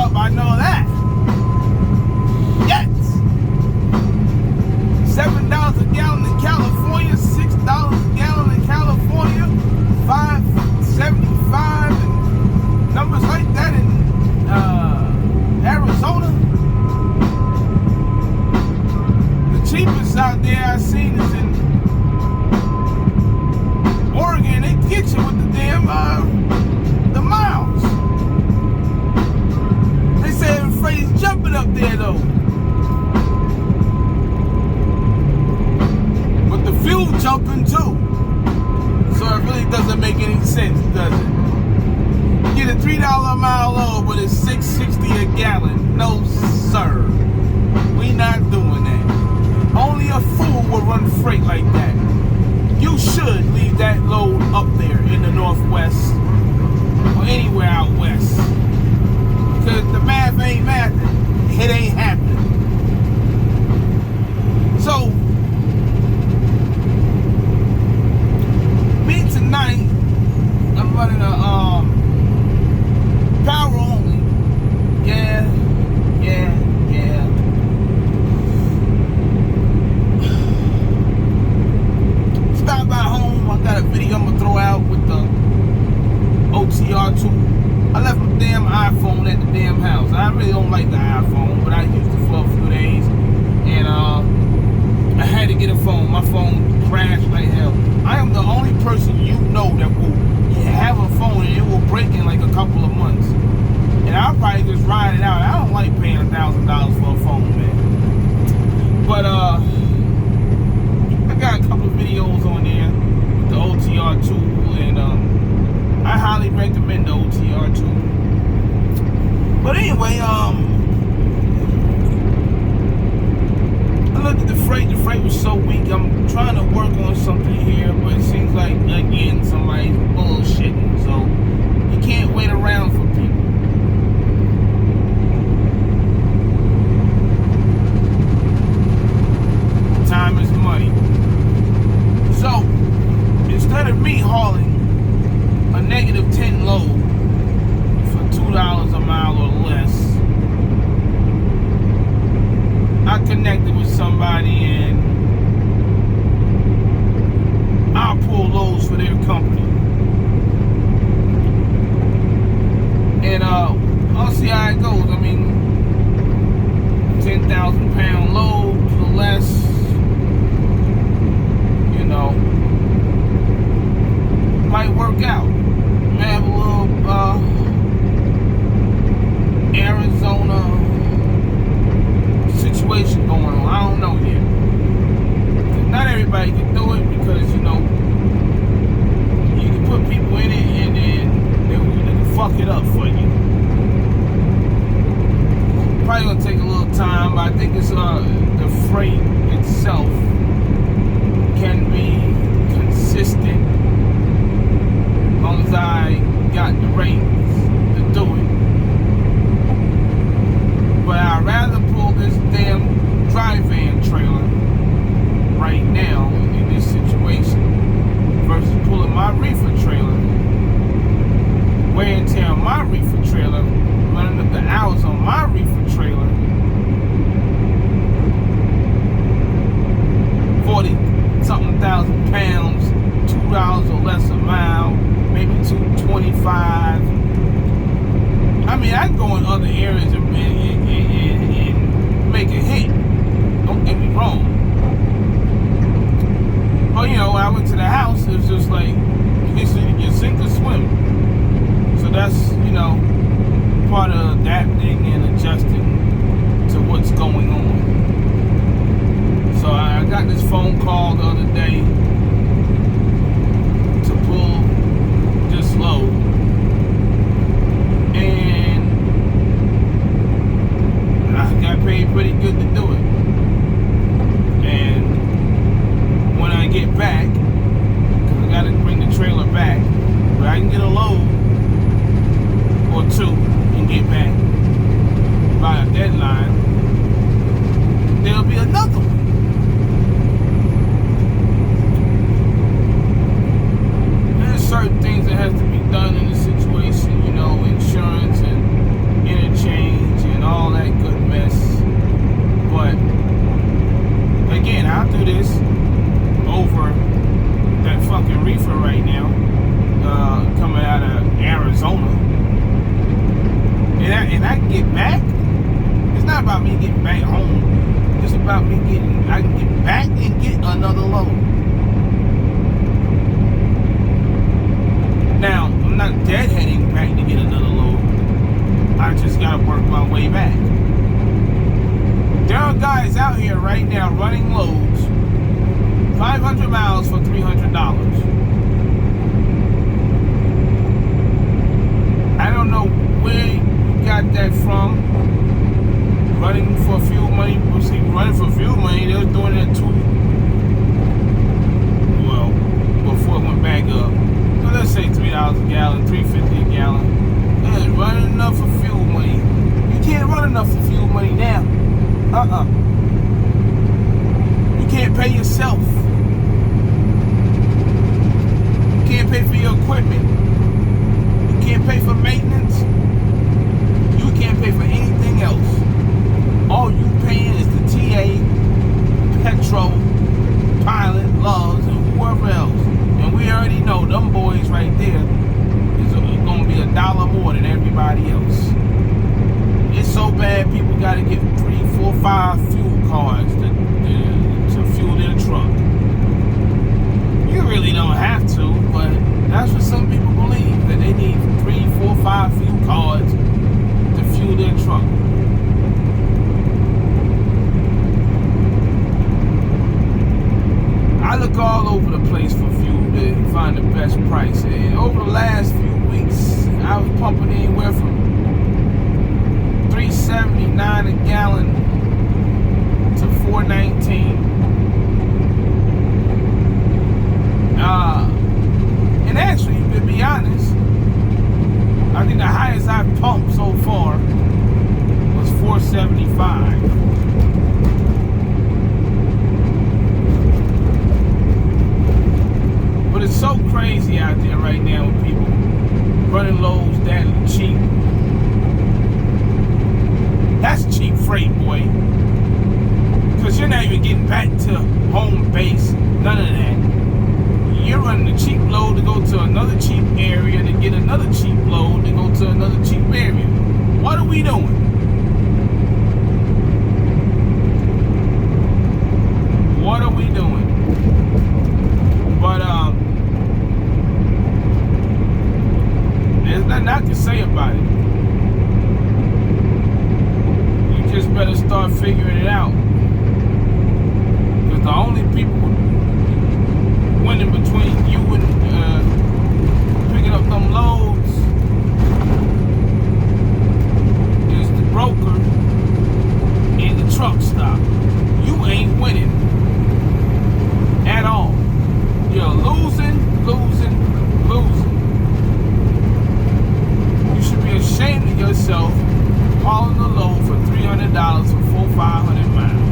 up, I know that. Yes. $7 a gallon in California, $6 a gallon in California, $5.75 and numbers like that in Arizona. The cheapest out there I've seen is in Oregon. They get you with the damn the miles. They say the freight's jumping up there though. But the fuel jumping too. So it really doesn't make any sense, does it? You get a $3 a mile load, but it's $6.60 a gallon. No, sir. We not doing that. Only a fool would run freight like that. You should leave that load up there in the Northwest or anywhere out west. Because the math ain't mathing. It ain't happening. So, me tonight, I'm running a power only. Yeah. Stop by home. I got a video I'm gonna throw out with the OTR tool. I left my damn iPhone at the damn house. I really don't like the iPhone, but I used it for a few days, and I had to get a phone. My phone crashed like hell. I am the only person you know that will have a phone and it will break in like a couple of months. And I'll probably just ride it out. I don't like paying $1,000 for a phone, man. But I got a couple of videos on there with the OTR tool, and I highly recommend the OTR tool. But anyway, I looked at the freight. The freight was so weak. I'm trying to work on something here, but it seems like, again, somebody's bullshitting. So you can't wait around for people. Time is money. So instead of me hauling a -10 load for $2 a mile or less, I connected with somebody and I'll pull loads for their company. And I'll see how it goes. I mean, 10,000 pound load or less, you know, might work out. I have a little Arizona situation going on. I don't know yet. Not everybody can do it because, you know, you can put people in it and then they can fuck it up for you. Probably gonna take a little time, but I think it's the freight itself can be consistent as long as I got the rates to do it. But I'd rather pull this damn dry van trailer right now in this situation versus pulling my reefer trailer. Wear and tear on my reefer trailer, running up the hours on my reefer trailer. 40-something thousand pounds, $2 or less a mile, maybe $2.25. I mean, I can go in other areas and make a hit. Don't get me wrong. But you know, when I went to the house, it was just like you sink or swim. So that's, you know, part of adapting and adjusting to what's going on. So I got this phone call the other day to pull this load, and I got paid pretty good to do it. And when I get back, because I got to bring the trailer back, but I can get a load or two and get back by a deadline, there'll be another one. get back. It's not about me getting back home. It's about me I can get back and get another load. Now, I'm not deadheading back to get another load. I just gotta work my way back. There are guys out here right now running loads 500 miles for $300. I don't know where you got that from. Running for fuel money. See, running for fuel money, they was doing it too. Well, before it went back up. So let's say $3 a gallon, $3.50 a gallon. Yeah, running enough for fuel money. You can't run enough for fuel money now. You can't pay yourself. You can't pay for your equipment. You can't pay for maintenance. You can't pay for anything else. All you paying is the TA, petrol, pilot, loves, and whoever else. And we already know them boys right there is going to be $1 more than everybody else. It's so bad people got to get 3, 4, 5 fuel cards to fuel their truck. You really don't have to, but that's what some people believe, that they need 3, 4, 5 fuel cards to fuel their truck. I look all over the place for fuel to find the best price. And over the last few weeks, I was pumping anywhere from $3.79 a gallon to $4.19. And actually, to be honest, I think the highest I've pumped so far was $4.75. But it's so crazy out there right now with people running loads that cheap. That's cheap freight, boy. Because you're not even getting back to home base. None of that. You're running a cheap load to go to another cheap area to get another cheap load to go to another cheap area. What are we doing? What are we doing? But there's nothing I can say about it. You just better start figuring it out. Because the only people winning between you and picking up them loads is the broker and the truck stop. You ain't winning at all. You're losing, losing, losing. You should be ashamed of yourself hauling a load for $300 for 500 miles.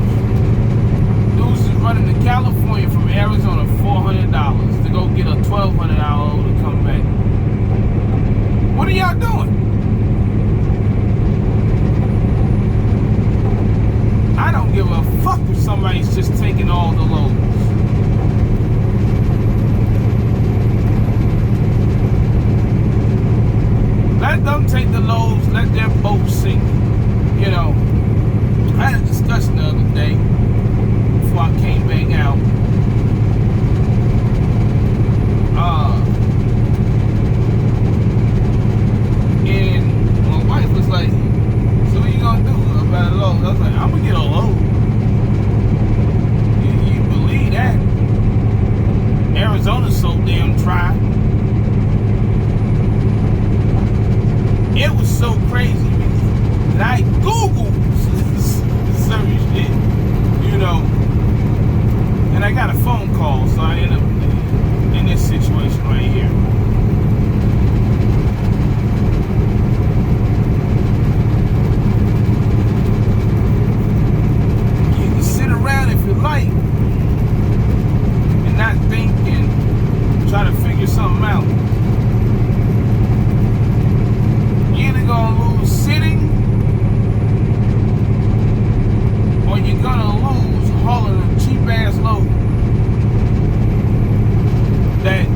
Dudes is running to California from Arizona $400 to go get a $1,200 load to come back. What are y'all doing? I don't give a fuck if somebody's just taking all the loads. Let them take the loads, let their boat sink. You know, I had a discussion the other day before I came back out. And my wife was like, so what you gonna do about a load? I was like, I'm gonna get a load. You believe that? Arizona's so damn dry. It was so crazy that I Googled certain shit, you know, and I got a phone call, so I ended up in this situation right here. You can sit around if you like and not think and try to figure something out. You're either gonna lose sitting, or you're gonna lose hauling a cheap ass load that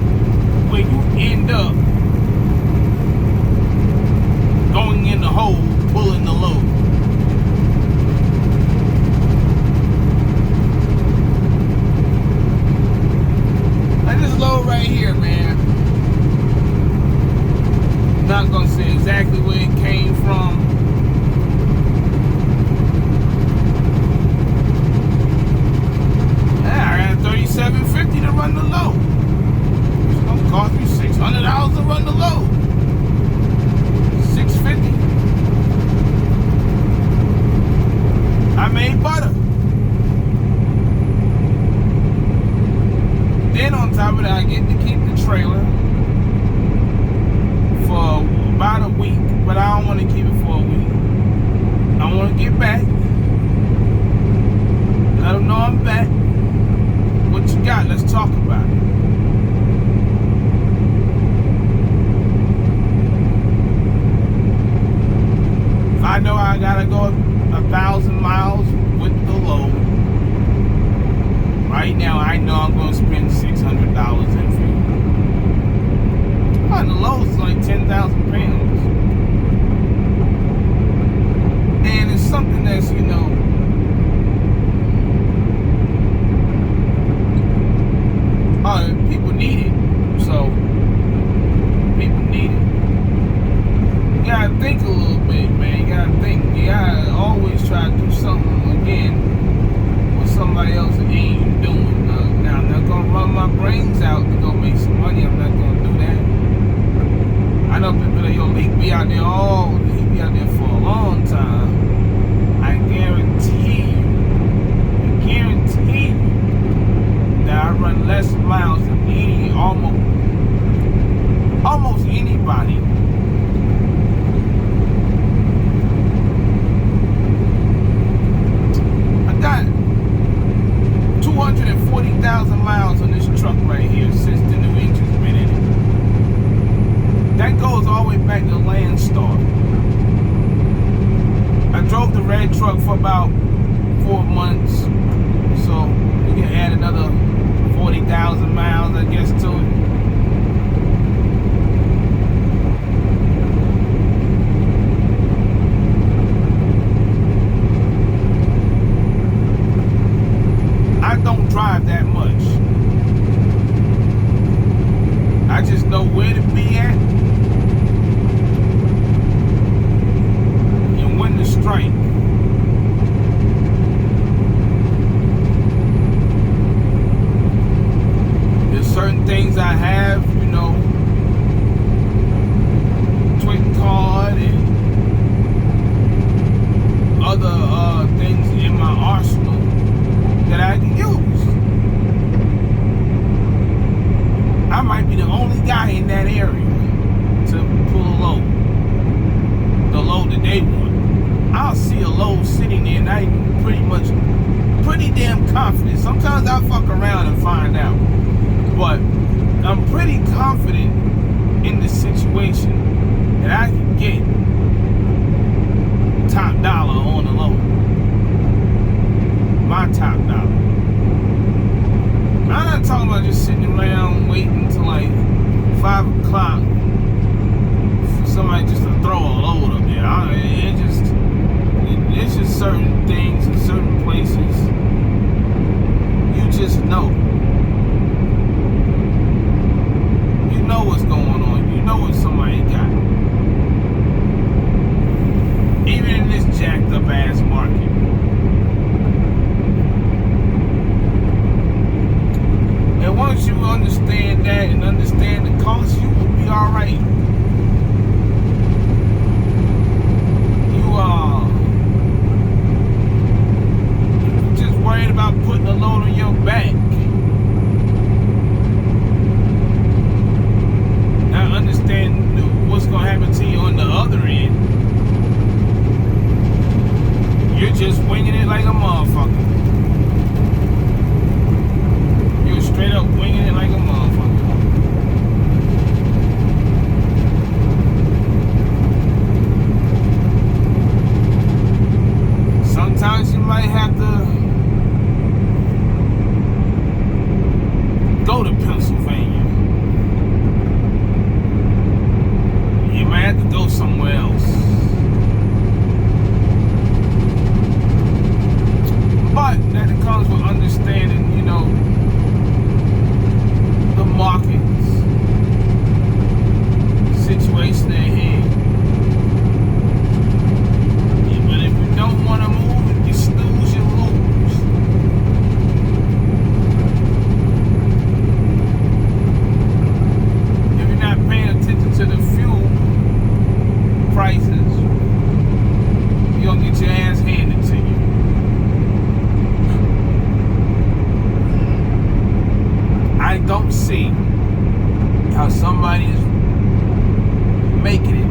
when you know I gotta go 1,000 miles with the load. Right now, I know I'm gonna spend $600 in fuel. The load is like 10,000 pounds, and it's something that's people need it. So people need it. You gotta think a little bit, man. You gotta think. You gotta always try to do something again what somebody else ain't doing. Now I'm not gonna run my brains out to go make some money. I'm not gonna do that. I know people that he be out there he be out there for a long time. I guarantee you that I run less miles than almost anybody. I got 240,000 miles on this truck right here since the new engine's been in it. That goes all the way back to Landstar. I drove the red truck for about 4 months, so we can add another 40,000 miles, I guess, to it. I don't drive that much. I just know where to be at and when to strike. There's certain things I have, Twin card and other things in my arsenal that I can use. I might be the only guy in that area to pull a load. The load that they want. I'll see a load sitting there and I'm pretty damn confident. Sometimes I fuck around and find out. But I'm pretty confident in the situation that I can get top dollar on the load. My top dollar. I'm not talking about just sitting around waiting till like 5 o'clock for somebody just to throw a load up there. It's just certain things in certain places. You just know. You know what's going on. You know what somebody got. Even in this jacked up ass market. And once you understand that and understand the cost, you will be alright. You just worried about putting a load on your back. Not understanding what's going to happen to you on the other end. You're just winging it like a motherfucker. You're straight up winging it like a motherfucker. Sometimes you might have to go to Pennsylvania. You might have to go somewhere else. But that it comes with understanding, the markets, situation at hand. But if you don't want to move, if you snooze, you lose. If you're not paying attention to the fuel prices, you're going to get your ass handed to you. I don't see how somebody is making it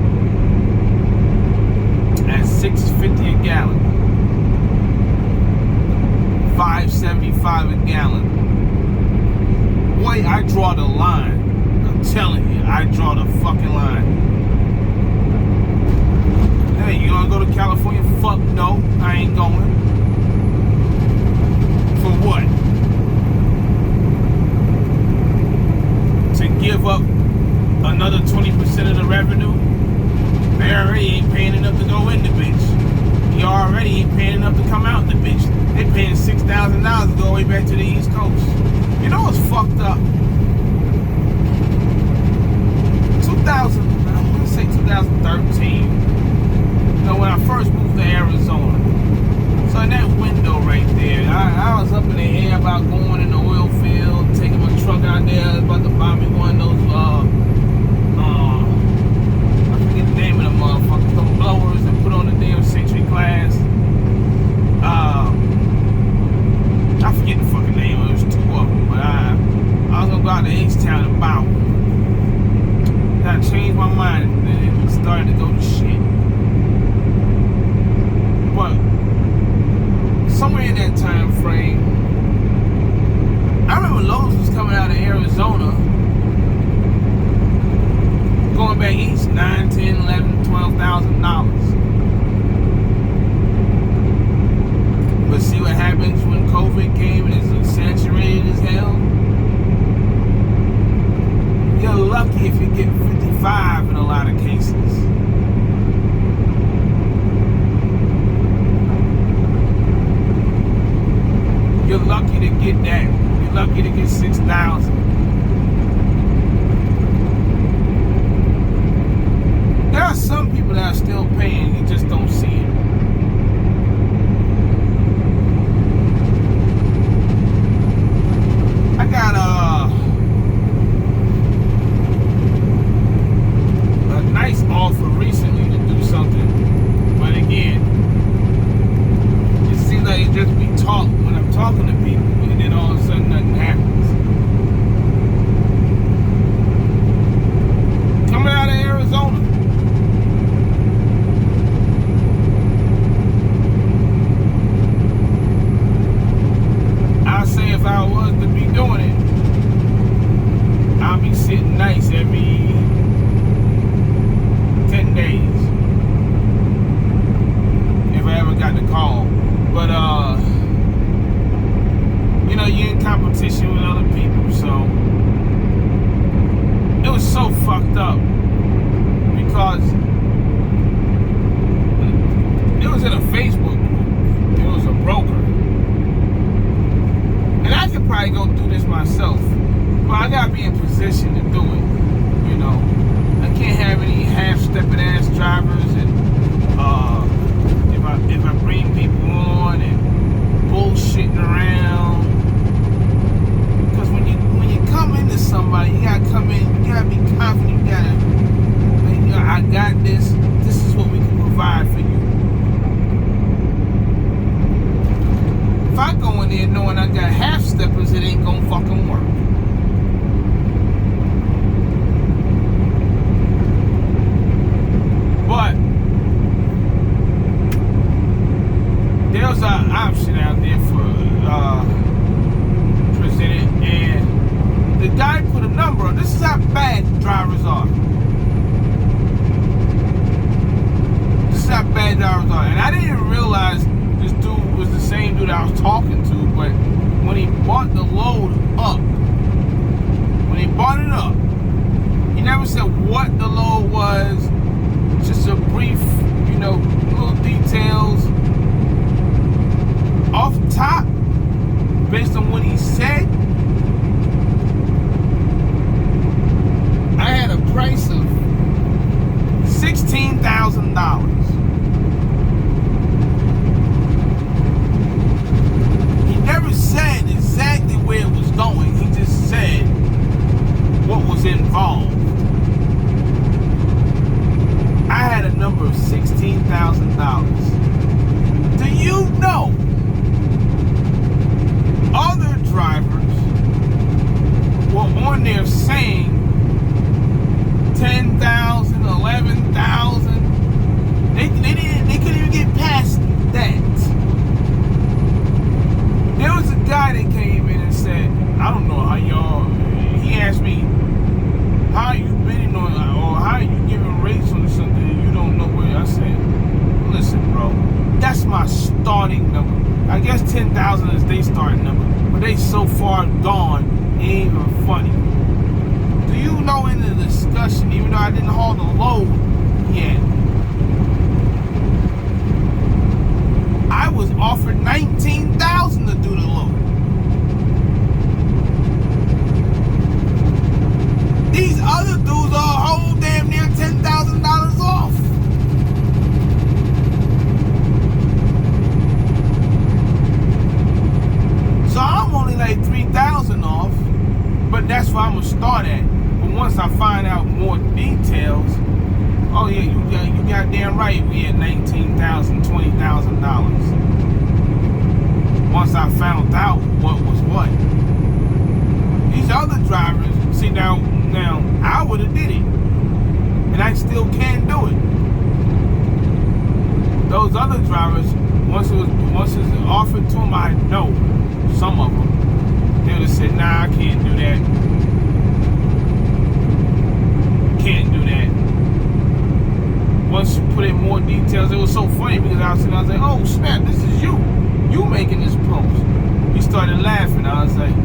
at $6.50 a gallon, $5.75 a gallon. Boy, I draw the line. I'm telling you, I draw the fucking line. Hey, you gonna go to California? no, I ain't going. For what? To give up another 20% of the revenue? They already ain't paying enough to go in the bitch. You already ain't paying enough to come out the bitch. They paying $6,000 to go way back to the East Coast. You know what's fucked up? 2013. You know, when I first moved to Arizona. So in that window right there, I was up in the air about going in the oil field, taking my truck out there, about to buy me one of those, I forget the name of the motherfuckers, those blowers and put on the damn Century Glass. I forget the fucking name, it was two of them, but I was gonna go out to H-Town and buy one. I changed my mind and it started to go to shit. But somewhere in that time frame, I remember Lowe's was coming out of Arizona, going back east, $9, $10, $11, $12,000. But see what happens when COVID came and it's saturated as hell. You're lucky if you get 55 in a lot of cases. You're lucky to get that. You're lucky to get 6,000. There are some people that are still paying, you just don't see it. I got a nice offer recently to do something, but again, it seems like it just be talk when I'm talking to people, and then all of a sudden nothing happens. Coming out of Arizona. I say if I was to be doing it, I'll be sitting nice every 10 days. If I ever got the call. But you know, you're in competition with other people, so it was so fucked up because it was in a Facebook group. It was a broker. And I could probably go do this myself, but I gotta be in position to do it. You know, I can't have any half-stepping ass drivers, and if I bring people on and bullshitting around, because when you come into somebody, you gotta come in, you gotta be confident, you gotta, you know, I got this. This is what we can provide for you. If I go in there knowing I got half steppers, it ain't gonna fucking work. But there's an option out there for presented, and the guy put a number on. This is how bad drivers are. This is how bad drivers are, and I didn't realize this dude was the same dude I was talking to, but when he bought the load up, he never said what the load was, just a brief, you know, little details. Off top, based on what he said, I had a price of $16,000. Never said exactly where it was going. He just said what was involved. I had a number of $16,000. starting number. I guess 10,000 is their starting number, but they so far gone, it ain't even funny. Do you know in the discussion, even though I didn't haul the load yet, I was offered 19,000 to do the load. These other dudes are a whole damn near $10,000 off. So I'm only like 3,000 off, but that's where I'm gonna start at. But once I find out more details, oh yeah, you got damn right, we at $19,000, $20,000. Once I found out what was what. These other drivers, see now I would have did it, and I still can't do it. Those other drivers, once it was offered to them, I know some of them, they would have said, nah, I can't do that. Can't do that. Once you put in more details, it was so funny because I was like, oh snap, this is you making this post. He started laughing. I was like,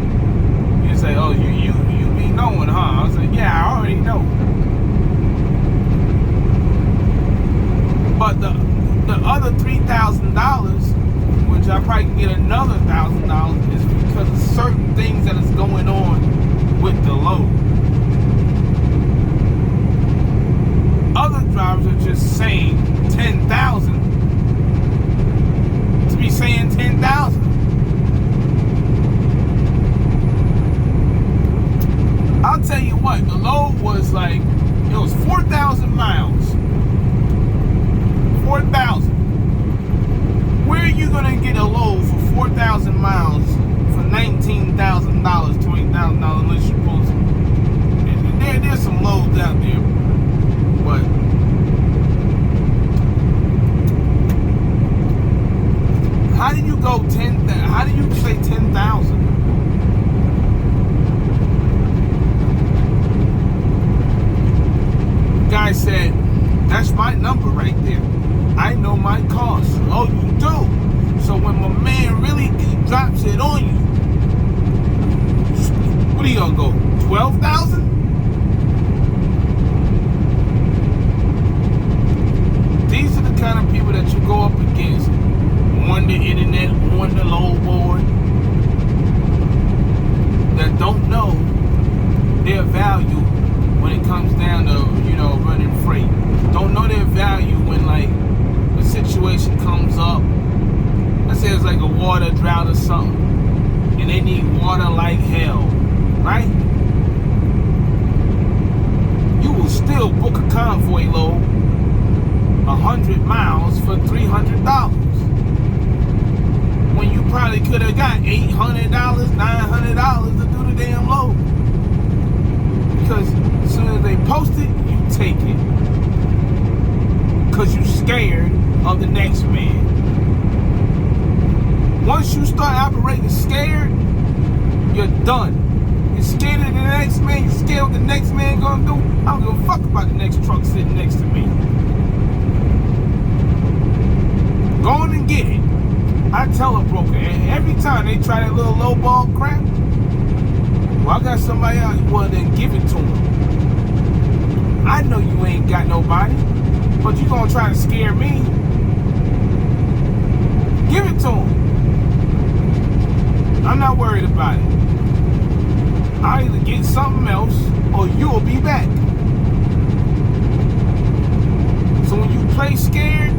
he was like, oh, you be knowing, huh? I was like, yeah, I already know. But the other $3,000, which I probably can get another $1,000, is because of certain things that is going on with the load. Other drivers are just saying 10,000 to be saying 10,000. I'll tell you what, the load was like, it was 4,000 miles. 4,000. Where are you gonna get a load for 4,000 miles for $19,000, $20,000 unless you're supposed to? There's some loads out there, but how do you go 10? How do you say 10,000? Guy said, that's my number right there. I know my cost. Oh, you do? So when my man really drops it on you, what are you gonna go? 12,000? These are the kind of people that you go up against on the internet, on the low board, that don't know their value when it comes down to, running freight. Don't know their value when, like, a situation comes up. Let's say it's like a water drought or something, and they need water like hell, right? You will still book a convoy load 100 miles for $300 when you probably could have got $800, $900 to do the damn load. Because as soon as they post it, you take it. Because you're scared of the next man. Once you start operating scared, you're done. You're scared of the next man, you're scared what the next man gonna do. I don't give a fuck about the next truck sitting next to me. Go on and get it. I tell a broker, and every time they try that little low ball crap, well, I got somebody else, well, then give it to them. I know you ain't got nobody, but you gonna try to scare me. Give it to them. I'm not worried about it. I'll either get something else or you'll be back. So when you play scared,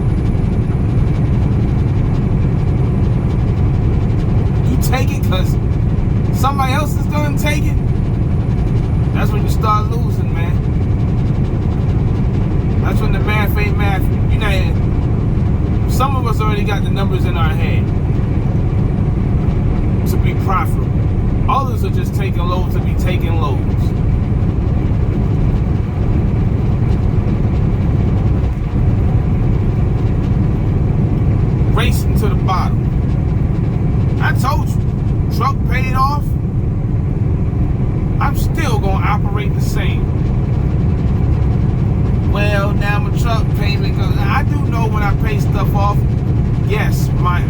you take it because somebody else is gonna take it. That's when you start losing, man. That's when the math ain't math. Some of us already got the numbers in our head to be profitable. Others are just taking loads to be taking loads. Racing to the bottom. I told you, truck paid off, I'm still gonna operate the same. Well, now my truck payment, I do know when I pay stuff off, yes, my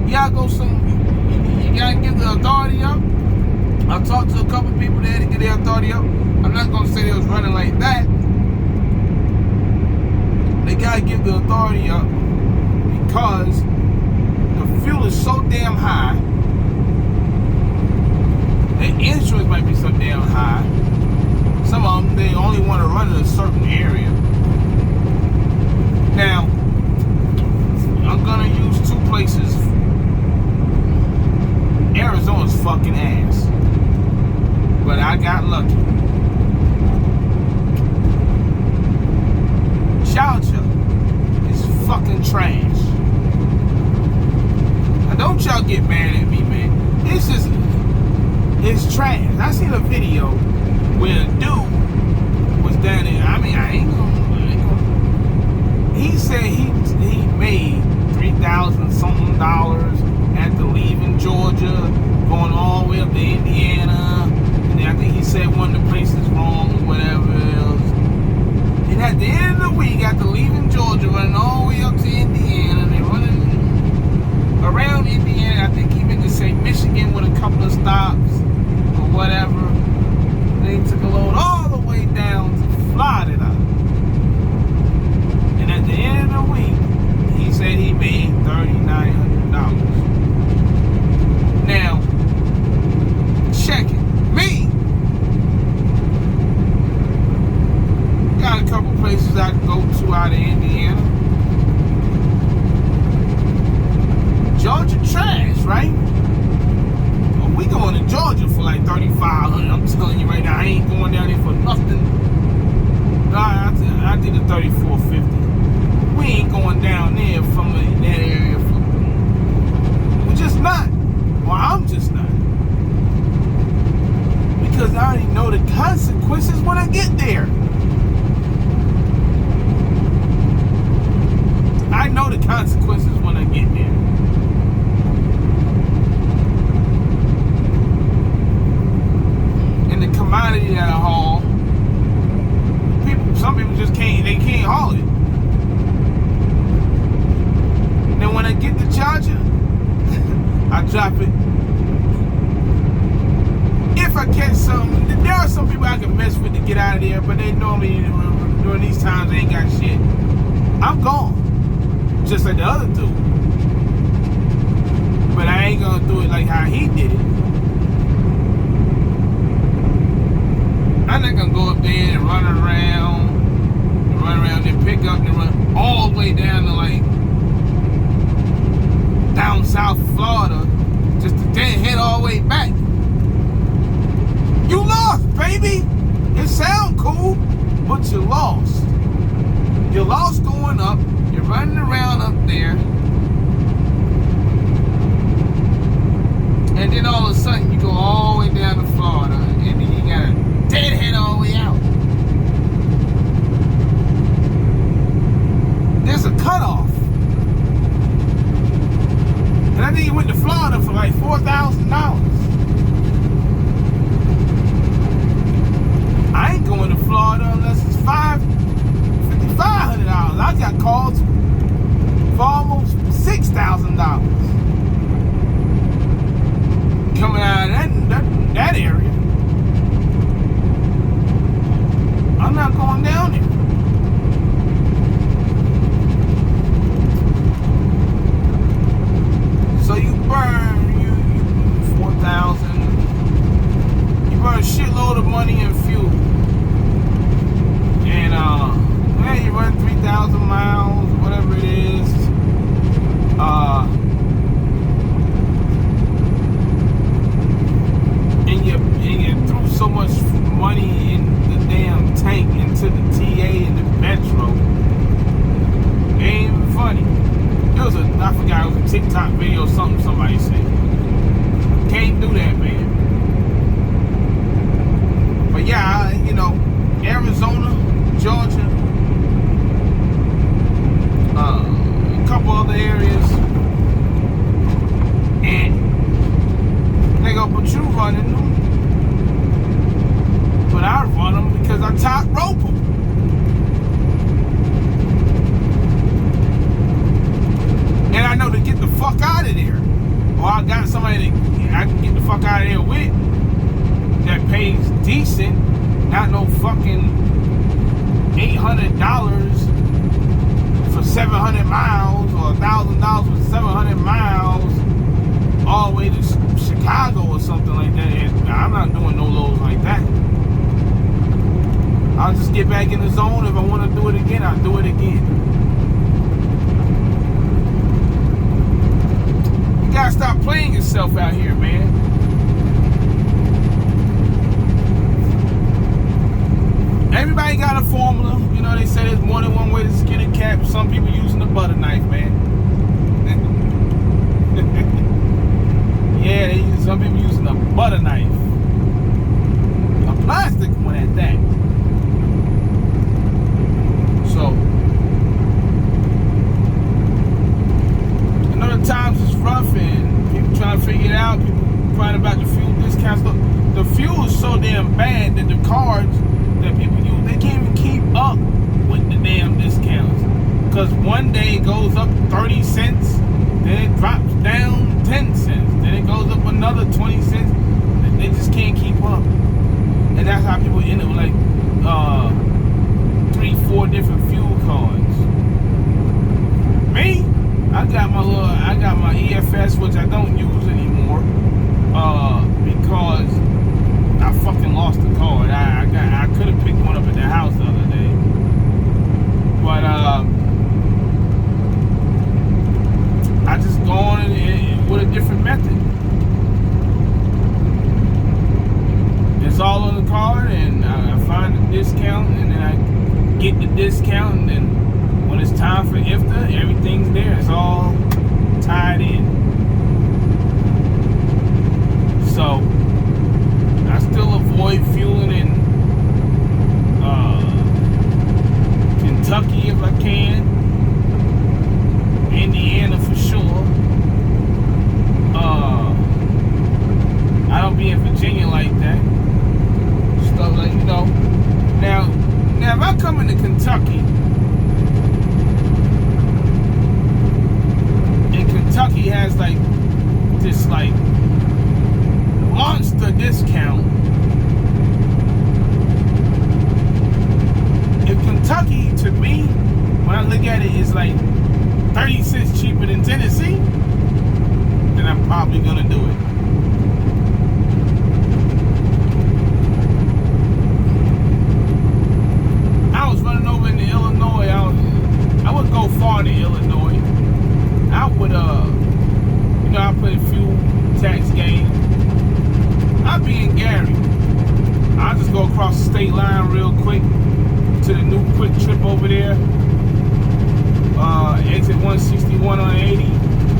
You gotta go you gotta give the authority up. I talked to a couple people there to get their authority up. I'm not gonna say they was running like that. They gotta give the authority up because the fuel is so damn high. The insurance might be so damn high. Some of them, they only want to run in a certain area. Now, I'm gonna use two places. Arizona's fucking ass. But I got lucky. Georgia is fucking trash. Now don't y'all get mad at me, man. It's trash. I seen a video where a dude was down there. I mean, I ain't gonna. He said he made $3,000 something after leaving Georgia, going all the way up to Indiana. And I think he said one of the places wrong or whatever else. And at the end of the week, after leaving Georgia, running all the way up to Indiana, they're running around Indiana. I think he meant to say Michigan with a couple of stops or whatever. They took a load all the way down to Florida. And at the end of the week, he said he made $3,900. Now, check it. Me, got a couple places I can go to out of Indiana. Georgia trash, right? Well, we going to Georgia for like $3,500. I'm telling you right now, I ain't going down there for nothing. I did a $3,450. We ain't going down there from that area. We're just not. Well, I'm just not. Because I already know the consequences when I get there. I know the consequences when I get there. And the commodity that I haul, some people just can't haul it. Then when I get the Charger, I drop it. If I catch something, there are some people I can mess with to get out of there, but they normally, during these times, they ain't got shit. I'm gone. Just like the other dude. But I ain't gonna do it like how he did it. I'm not gonna go up there and run around, and pick up and run all the way down to like down South Florida, just to then head all the way back. You lost, baby. It sound cool, but you lost. You lost going up. You're running around up there, and then all of a sudden you go all the way down to Florida, and then you gotta deadhead all the way out. There's a cutoff. And I think he went to Florida for like $4,000. I ain't going to Florida unless it's $5,500. I got calls for almost $6,000 coming out of that area. I'm not going down there. So you burn $4,000. You burn a shitload of money in fuel, and you run 3,000 miles, whatever it is. And you threw so much money in the damn tank into the TA and the Metro. It ain't even funny. I forgot, it was a TikTok video or something somebody said. Can't do that, man. But yeah, Arizona, Georgia, a couple other areas, and they gonna put you running them. But I run them because I top rope them. And I know to get the fuck out of there. or I got somebody that I can get the fuck out of there with that pays decent, not no fucking $800 for 700 miles or $1,000 for 700 miles all the way to Chicago or something like that. And I'm not doing no loads like that. I'll just get back in the zone. If I want to do it again, I'll do it again. You gotta stop playing yourself out here, man. Everybody got a formula. You know, they say there's more than one way to skin a cat. Some people using the butter knife, man. Yeah, some people using a butter knife. A plastic one at that. So, I know the times is rough and people trying to figure it out. People crying about the fuel discounts. The fuel is so damn bad that the cards that people use, they can't even keep up with the damn discounts. Because one day it goes up 30 cents, then it drops down 10 cents, then it goes up another 20 cents. They just can't keep up. And that's how people end up with like 3-4 different fuel cards. Me, I got my EFS, which I don't use anymore, because I fucking lost the card. I could have picked one up at the house the other day, but I just go on with a different method. It's all on the card, and I find the discount, and then I get the discount, and then when it's time for IFTA, everything's there. It's all tied in. So I still avoid fueling in Kentucky if I can, Indiana for sure. I don't be in Virginia like that. Stuff like, you know. Now if I come into Kentucky, and Kentucky has like this like monster discount. If Kentucky, to me, when I look at it, is like 30 cents cheaper than Tennessee, then I'm probably gonna do it. I was running over into Illinois. I would go far to Illinois. I would, you know, I play fuel tax game. I'll be in Gary. I'll just go across the state line real quick to the new quick trip over there. Exit 161 on 80.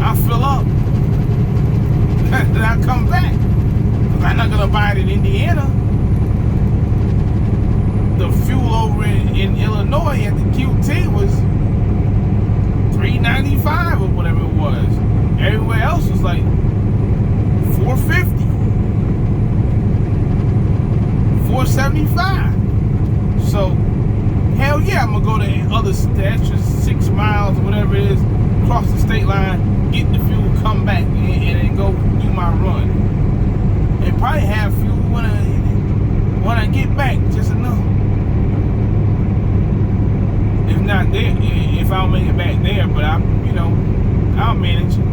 I'll fill up. Then I'll come back. Because I'm not going to buy it in Indiana. The fuel over in Illinois at the QT was $3.95 or whatever it was. Everywhere else was like $4.50. $4.75. So, hell yeah, I'm gonna go to the extra 6 miles or whatever it is, cross the state line, get the fuel, come back, and then go do my run. And probably have fuel when I get back, just enough. If not there, if I don't make it back there, but I'll manage it.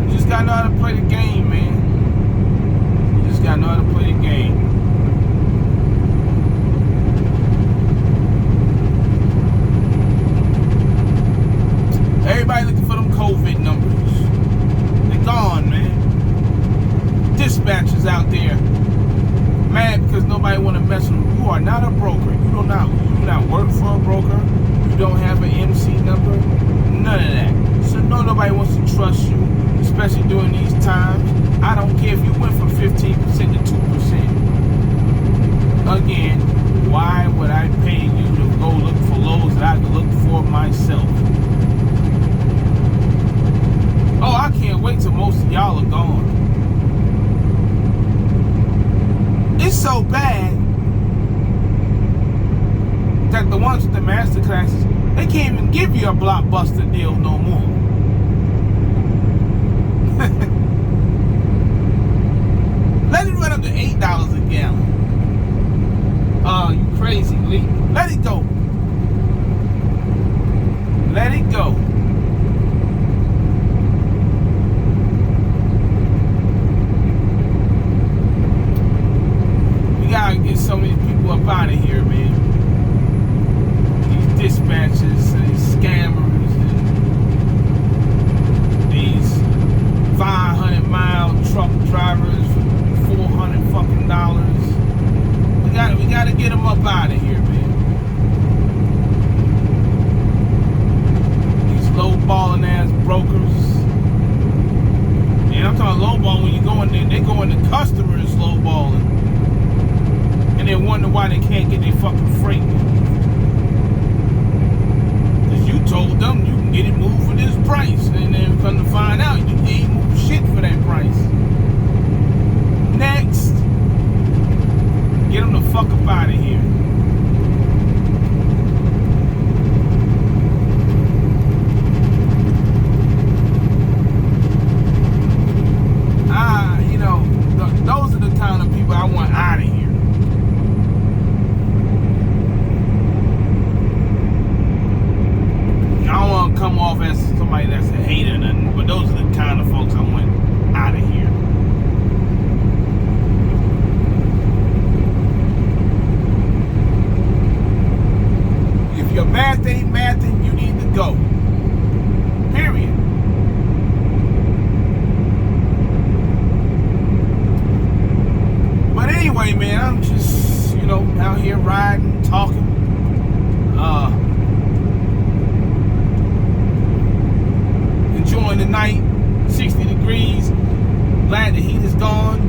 You just gotta know how to play the game, man. You just gotta know how to play the game. Everybody looking for them COVID numbers. They're gone, man. Dispatchers out there mad because nobody want to mess with them. You are not a broker. You do not work for a broker. You don't have an MC number. None of that. So nobody wants to trust you, especially during these times. I don't care if you went from 15% to 2%. Again, why would I pay you to go look for loads that I can look for myself? Oh, I can't wait till most of y'all are gone. It's so bad that the ones with the master classes, they can't even give you a blockbuster deal no more. when you go in there, they go in the customer and slowballing. And they wonder why they can't get their fucking freight. Because you told them you can get it moved for this price. And then come to find out, you ain't move shit for that price. Next. Get them the fuck up out of here. Those are the kind of people I want out of here. I don't want to come off as somebody that's a hater or nothing, but those are the kind of folks I want out of here. If your math ain't mathing, you need to go. Period. Anyway, man, I'm just, out here riding, talking. Enjoying the night, 60 degrees. Glad the heat is gone.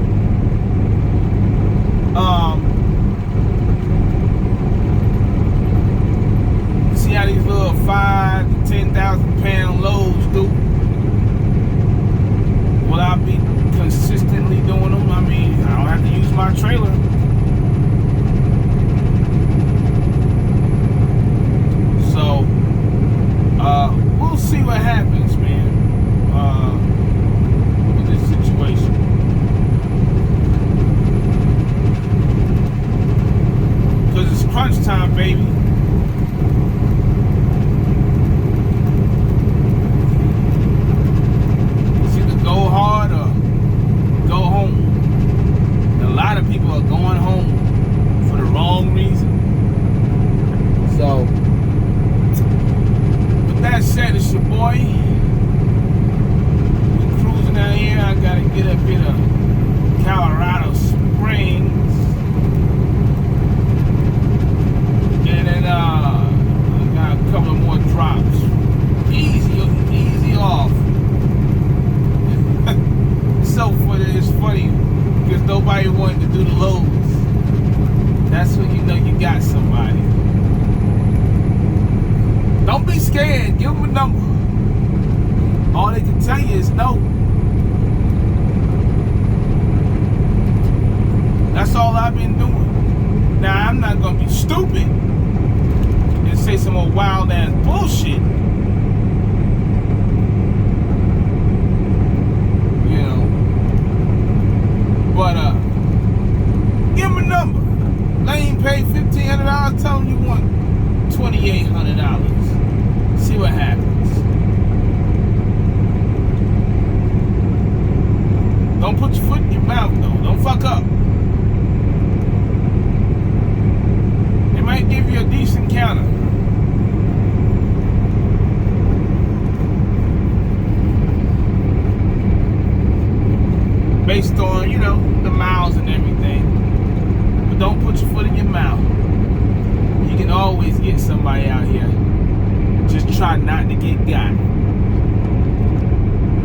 See how these little 5,000 to 10,000 pound loads do? Will I be consistently doing them? I mean, I don't have to use my trailer. So, we'll see what happens, man, with this situation. Because it's crunch time, baby. It's either go hard or go home. And a lot of people are going home for the wrong reason. So, with that said, it's your boy. We're cruising out here. I gotta get up here to Colorado Springs. And then I got a couple of more drops. Easy off. So it's funny because nobody wanted to do the loads. That's when you know you got somebody. Don't be scared. Give them a number. All they can tell you is no. That's all I've been doing. Now, I'm not going to be stupid and say some old wild ass bullshit. But give them a number. Lane paid $1,500. Tell them you want $2,800. See what happens. Don't put your foot in your mouth though. Don't fuck up. They might give you a decent counter. Based on, the miles and everything. But don't put your foot in your mouth. You can always get somebody out here. Just try not to get got.